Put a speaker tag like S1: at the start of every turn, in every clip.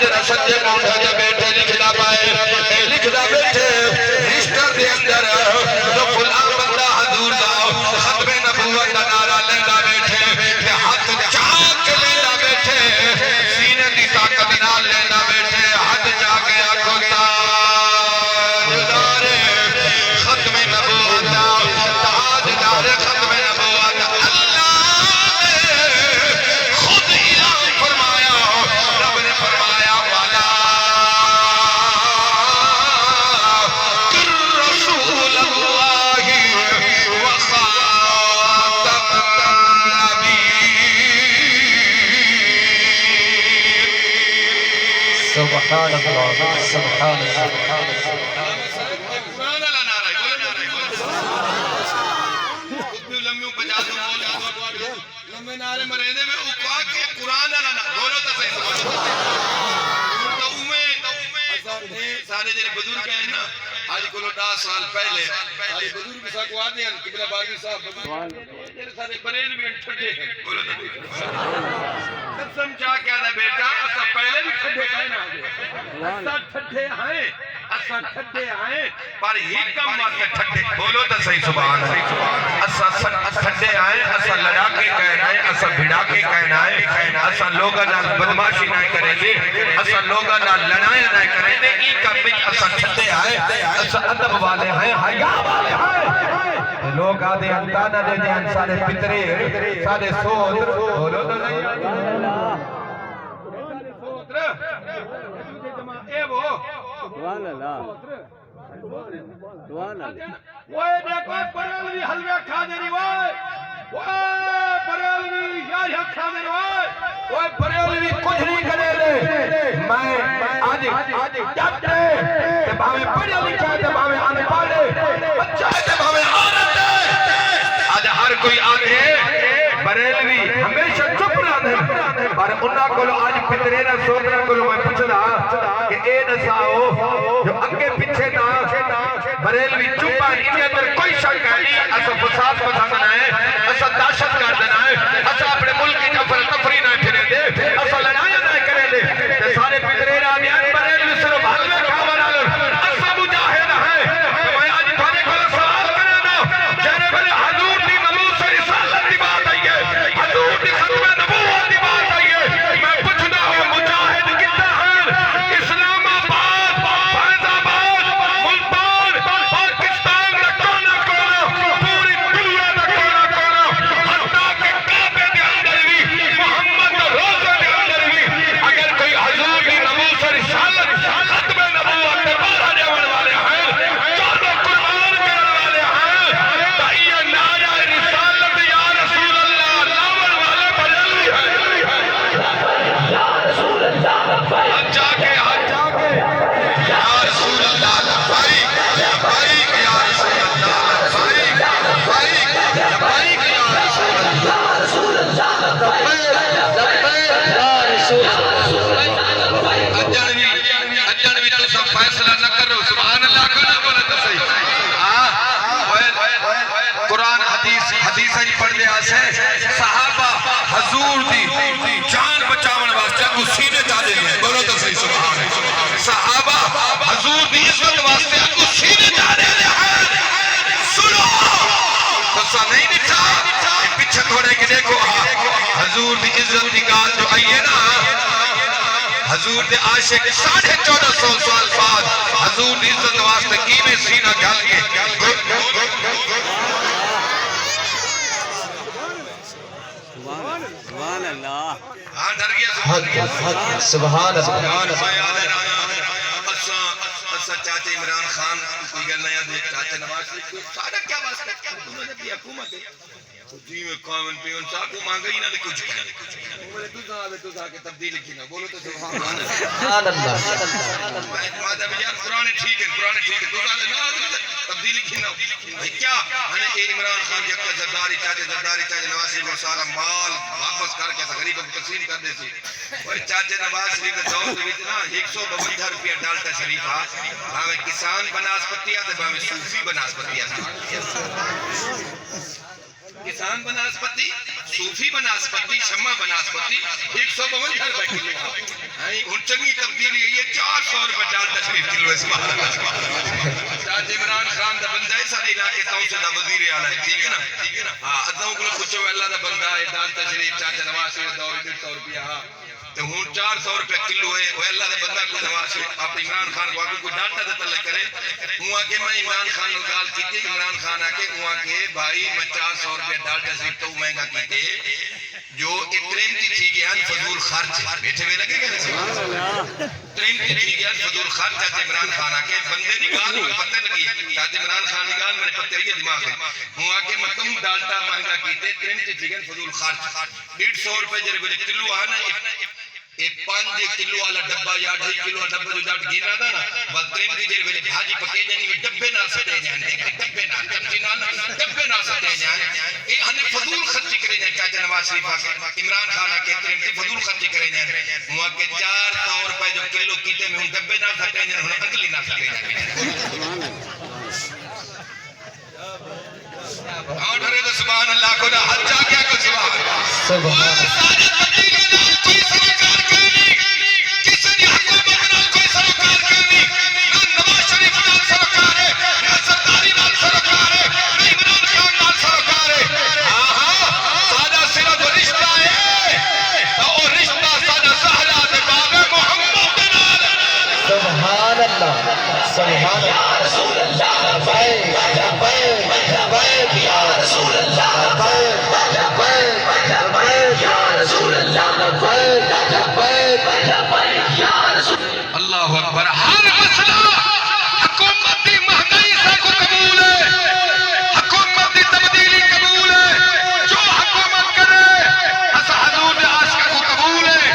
S1: جرا سجے موٹا جا بیٹھے لکھنا پائے لکھنا بیٹھے رشتہ دے اندر جو فلاں بندہ حضور دا ختم نبوت دا نعرہ لینا بیٹھے کہ ہاتھ چاک لینا بیٹھے سینے دی طاقت نہ لینا بیٹھے ہاتھ چاک آنکھوں تاجدار ختم نبوت تاجدار ختم نبوت اللہ نے خود اعلان فرمایا رب نے فرمایا والا کر رسول اللہ وخاتم النبیین
S2: سبحان اللہ سبحان اللہ
S1: قرآن اللہ نعرہ ہے بولے اتنی لمبیوں بجا دوں بولے لمبے نعرے مریدے میں اکوا کے قرآن اللہ نعرہ بولو تا صحیح تو سارے جنہیں بزرگ ہیں نا آج کو 10 سال پہلے سارے بزرگ سا کو آدھے ہیں قبلہ باروی صاحب سارے بریل بھی ٹھڈے ہیں بولو تا قسم چاہ کے آدھا بیٹا اسا پہلے بھی ٹھڈے کہنا آگے اسا ٹھڈے ہیں اسا ٹھڈے ہیں پر ہی کم واسطے ٹھڈے بولو تا صحیح سبحان اسا ٹھڈے ہیں اسا لڑا کے کہنا ہے اسا بھڑا کے کہنا ہے اسا لوگا نہ بدماشی نہ کریں گے اسا لوگا نہ لڑائیں نہ کریں گے ای کا بچ اسا ٹھڈے ہیں اسا ادب والے ہیں حیا والے ہیں لوگ آدھے انتانا دے دیں سارے پترے سارے سوتر بولو تا صحیح
S2: سبحان اللہ سبحان اللہ
S1: وہ دیکھو بریلوی حلوے کھا دینی وہ بریلوی یاری کھا دینی وہ بریلوی کچھ نہیں کرے لے میں آج جاتے کہ بھاوے پڑھے لکھا ہے بھاوے آنے پاڑے بچہ ہے بھاوے عورت ہے آج ہر کوئی آگے بریلوی ہمیشہ چپ رہا ہے اور انہاں کو آج پترے نہ سوترہ کو میں پوچھنا کہ اے نساؤ جو اگے پیچھے نہ بریلوی چپا انہی اندر کوئی شک ہے نہیں اسا فساد پسند ہے اسا داشت کر دینا ہے اسا اپنے ملک کی افر تفری نہ پھرے دے اسا لڑائی نہ کرے دے سارے پترے نہ دیان بریلوی صرف حلوے کھا بنا لے اسا مجاہد ہے میں آج تھانے کو سوال کرے نا جہنے بلے حضور دی نبوت سے رسالت دی بات آئی ہے حضور دی ختم نبوت دی بات آئی ہے میں پوچھنا ہوں مجاہد کتنا ہے اسلام آباد فیض آباد ملتان پاکستان کا کونا کونا پوری دنیا کا کونا کونا حتیٰ کہ کعبے کے اندر بھی محمد روزے کے اندر بھی اگر کوئی حضور کی نبوت سے رسالت ختم نبوت کے بعد آنے والے ہیں چاروں قربان کرنے والے ہیں تو یہ نعرہ رسالت یا رسول اللہ لاون والے بریلوی ہیں ہاتھ جا کے یا رسول اللہ لبیک لبیک یا رسول اللہ لبیک لبیک لبیک یا رسول اللہ اجنوی تو سب فیصلہ نہ کرو سبحان اللہ کو نہ بولے تو صحیح قرآن حدیث ہی پڑھ دے آسے صحابہ حضور دی جان بچاون واسطے کو سینے جا دے ہیں بولو تو صحیح سبحان صحابہ حضور دی عزت واسطے کو سینے جا دے ہیں سنو قصہ نہیں نٹھا پیچھے تھوڑے کی دیکھو حضور دی عزت دی گال جو آئیے نا حضور دے عاشق 1450 سال بعد حضور دی عزت واسطے کیویں سینہ گل کے
S2: سبحان اللہ
S1: ہاں ڈر گیا
S2: سبحان اللہ
S1: اسا چاچے عمران خان کوئی گل نیا دے چاچے نواز شریف کو سارا کیا واسطہ انہوں نے بھی حکومت ہے جی میں قانون پہ ان ساکو مانگا ہی نہ دے کچھ کہنا میں تو سا کے تبدیل کی نہ بولو تو سبحان اللہ مادہ بھی یار قرآن ٹھیک ہے تو سا دے تبدیلی کی نہ کیا ہمیں اے عمران خان جب کا زرداری چاچے نواز شریف کو سارا مال واپس کر کے غریب کو تقسیم کر دے سی اور چاچے نواز شریف کے دور دے وچ نا 152 روپیہ ڈالتا شریف ہا بھاوے کسان بناسپتی تے بھاوے صوفی بناسپتی کسان بناسپتی صوفی بناسپتی شمع بناسپتی 152 روپے کلو نہیں ان چنگی تبدیلی ہے یہ 400 روپے ڈال تشریف کلو ہے سبحان اللہ تاج عمران خان دا بندہ ہے سارے علاقے تاؤں دا وزیر اعلیٰ ہے ٹھیک ہے نا ہاں ادھاؤں کو کچھو اللہ دا بندہ ہے ڈال تشریف چاچا نواز شریف دور 150 روپیہ ہاں تو ہون 400 روپے کلو ہے وہ اللہ دا بندہ کو نواز شریف آپ عمران خان کو آگے کوئی ڈالتا دیتا لے کرے ہوا کہ میں عمران خان نے گال کیتے عمران خان آکے ہوا کہ بھائی میں 400 روپے ڈال تشریف تو مہنگا کیتے جو اترین کی تھی گیا فضول خرچ بیٹھے ہوئے لگے گئے اترین کی تھی گیا فضول خرچ چاہتے عمران خان آکے بندے نگال میں پتہ لگی چاہتے عمران خان نگال میں پتہ ہوئی دماغ ہے ہوا کہ مکم ڈالتا مہنگا کیتے اترین کی تھی گیا فضول خرچ 150 روپے جرے بلے کلو آنا ایک 5 کلو والا ڈبا یا 2.5 کلو والا ڈبا جو جاٹ گینا تھا نا بس ترین کی جرے بلے بھاجی پکے جانی میں ڈبے نہ سٹے جانے ڈبے نہ سٹے جانے یہ ہمیں فضول خرچی کرے جائیں چاچا نواز شریف آکے عمران خان آکے ترین کی فضول خرچی کرے جائیں ہوا کہ 400 روپے جو کلو کیتے میں ہوں ڈبے نہ سٹے جانے ہوں اگلی نہ سٹے جانے اور ڈھرے تو سبحان اللہ کو نہ حد جا گیا کو سبحان اللہ
S2: سبحان اللہ رسول اللہ لبیک لبیک لبیک یا رسول اللہ لبیک لبیک لبیک یا رسول اللہ لبیک لبیک لبیک یا رسول
S1: اللہ اکبر ہر مسئلہ حکومت کی مہنگائی سے کو قبول ہے حکومت کی تبدیلی قبول ہے جو حکومت کرے اسا حضور عاشق کو قبول ہے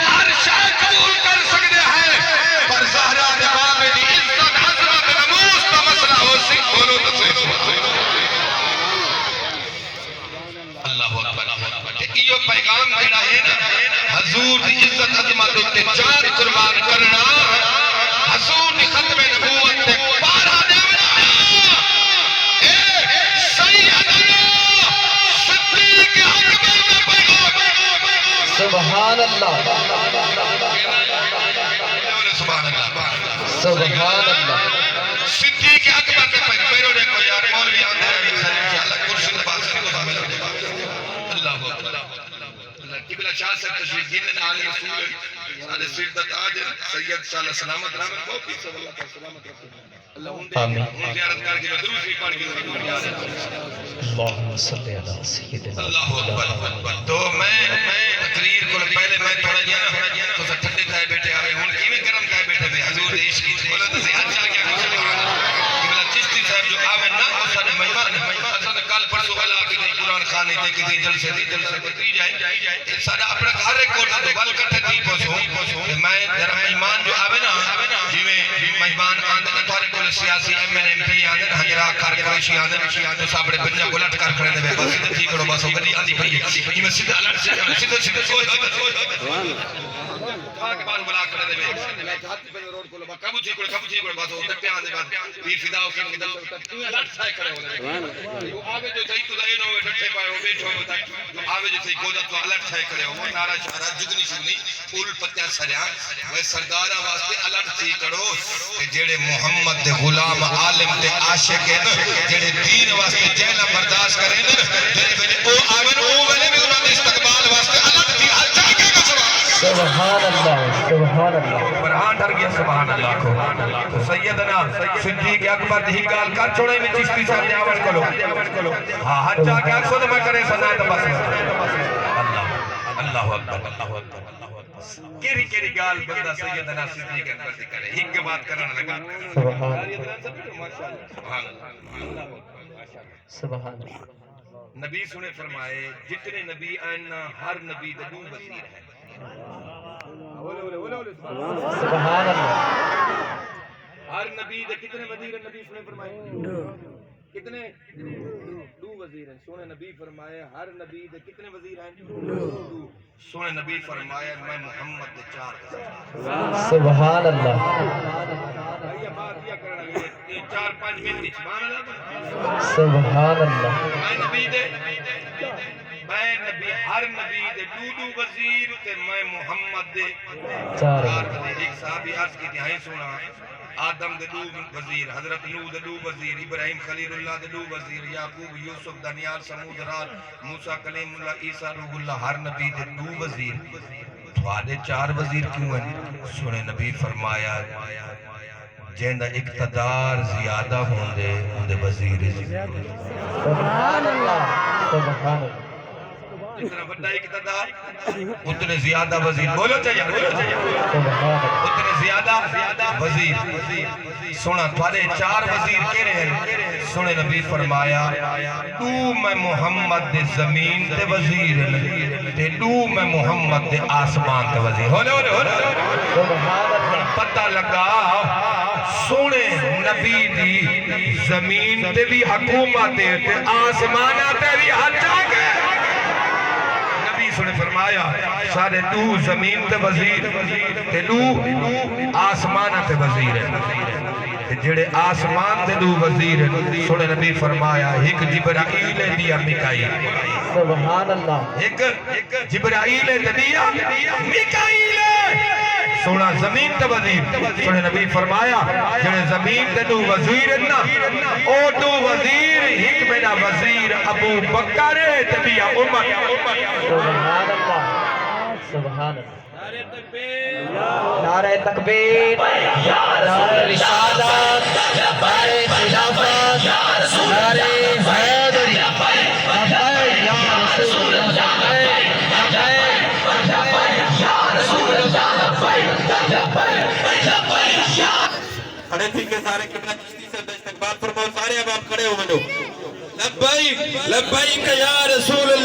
S1: ہر شے قبول کر سکتے ہیں پر زہرا نے باغ دی عزت حضرت نموز کا مسئلہ ہو سکھ بولو اللہ اکبر کہ یہ پیغام دینا ہے نا حضور دی عزت عظمت تے جان قربان کرنا حضور دی ختم نبوت تے پارا دینا اے سیدنا صدیق اکبر کا پیغام
S2: سبحان اللہ
S1: سبحان اللہ
S2: سبحان اللہ
S1: صدیق اکبر کا پیغام میرے دیکھو یار مولوی آندے ہیں انشاءاللہ کرسی نواز سے کو سامنے لے اللہ اکبر قبلہ شاہ سے تشریف جن علی رسول علیہ سیدت آج سید صلی اللہ سلامت رحمت کو پیسہ اللہ کا سلامت رکھو اللہ ان زیارت کر کے دروس بھی پڑھ کے
S2: اللہم صلی اللہ سیدنا
S1: اللہ اکبر تو میں تقریر کو پہلے میں تھوڑا جانا تو سا ٹھنڈے تھائے بیٹھے آئے ہوں کیویں گرم تھائے بیٹھے بے حضور عشق کی بولو تو سے اچھا کیا کچھ قبلہ چشتی صاحب جو آوے نا اسا نے مہمان اسا نے کل پرسو والا آ کے قرآن خانے تے کہ جلسے دی جائے سارا اپنا گھر ریکارڈ دو بل کٹھے تھی پوسو میں ذرا مہمان جو آوے نا جویں مہمان آندے نا تھارے کول سیاسی ایم این ایم پی آندے ہجرا کر قریشی آندے تو ساپڑے بنجا بلٹ کر کھڑے دے بس سیدھے ٹھیک کرو بس گڈی آندی پئی ہے میں سیدھے الٹ سے سیدھے سبحان اللہ کے بعد بلا کر دے میں ہاتھ پہ روڈ کو لبا کبو ٹھیک کرو بس ادھر پہ آندے بعد پیر فدا ہو کے دل الٹ سائے کرے ہو آگے جو صحیح تو دے نو ڈٹھے پائے ہو بیٹھو ہو آگے جو صحیح گودا تو الٹ سائے کرے ہو نارا شارا جگنی شگنی پھول پتیاں سریا وہ سردارا واسطے الٹ تھی کرو کہ جڑے محمد دے غلام عالم دے عاشق ہیں جڑے دین واسطے جہلا برداشت کریں جڑے ویلے او آون او ویلے بھی انہاں دے استقبال واسطے الٹ تھی ہر جا کے
S2: سبحان اللہ سبحان اللہ
S1: برہان ڈر گیا سبحان اللہ کو سیدنا صدیق اکبر دی گال کر چھوڑے میں چشتی صاحب نے آواز کرو ہاں حج جا کے اکسو نہ میں کرے سزائے تو بس اللہ اکبر کیری کیری گال بندہ سیدنا صدیق اکبر دی کرے ایک بات کرنا لگا
S2: سبحان اللہ
S1: نبی سنے فرمائے جتنے نبی آئین ہر نبی دو وزیر ہیں
S2: سبحان اللہ
S1: ہر نبی دے کتنے وزیر ہیں نبی سنے فرمائے کتنے دو وزیر ہیں سونے نبی فرمائے ہر نبی دے کتنے وزیر ہیں سونے نبی فرمائے میں محمد دے 4 وزیر
S2: سبحان اللہ
S1: یہ بات یہ کرنا یہ 4-5 منٹ سبحان اللہ
S2: سبحان اللہ
S1: میں نبی ہر نبی دے دو وزیر تے میں محمد دے
S2: چار
S1: وزیر ایک صحابی عرض کی تہائی سنا آدم دے دو وزیر حضرت نوح دے دو وزیر ابراہیم خلیل اللہ دے دو وزیر یعقوب یوسف دانیال سمود رات موسیٰ کلیم اللہ عیسیٰ روح اللہ ہر نبی دے دو وزیر تھوڑے چار وزیر کیوں ہیں سنے نبی فرمایا جیندہ اقتدار زیادہ ہوندے وزیر
S2: سبحان اللہ سبحان اللہ
S1: جتنا بڑا اقتدار اتنے زیادہ وزیر بولو چاہیے اتنے زیادہ وزیر سنا تھوڑے چار وزیر کہہ رہے ہیں سنے نبی فرمایا تو میں محمد دے زمین دے وزیر تے تو میں محمد دے آسمان دے وزیر
S2: سبحان اللہ
S1: پتہ لگا سونے نبی دی زمین تے بھی حکومت تے آسمانہ تے بھی حج آگے نبی سنے فرمایا سارے تو زمین تے وزیر تے تو آسمانہ تے وزیر ہے جڑے آسمان تے دو وزیر سنے نبی فرمایا ایک جبرائیل دیا میکائیل
S2: سبحان اللہ
S1: ایک جبرائیل دیا میکائیل سونا زمین تے وزیر سنے نبی فرمایا جڑے زمین تے دو وزیر نا او دو وزیر ایک میرا وزیر ابو بکر تے بیا عمر
S2: سبحان اللہ سبحان اللہ نعرہ تکبیر نعرہ رسالت نعرہ خلافت نعرہ حیدری لبیک یا رسول اللہ
S3: کھڑے تھی کہ سارے قبلہ چشتی سے استقبال فرماؤ سارے اب آپ کھڑے ہو بنو لبیک لبیک یا رسول اللہ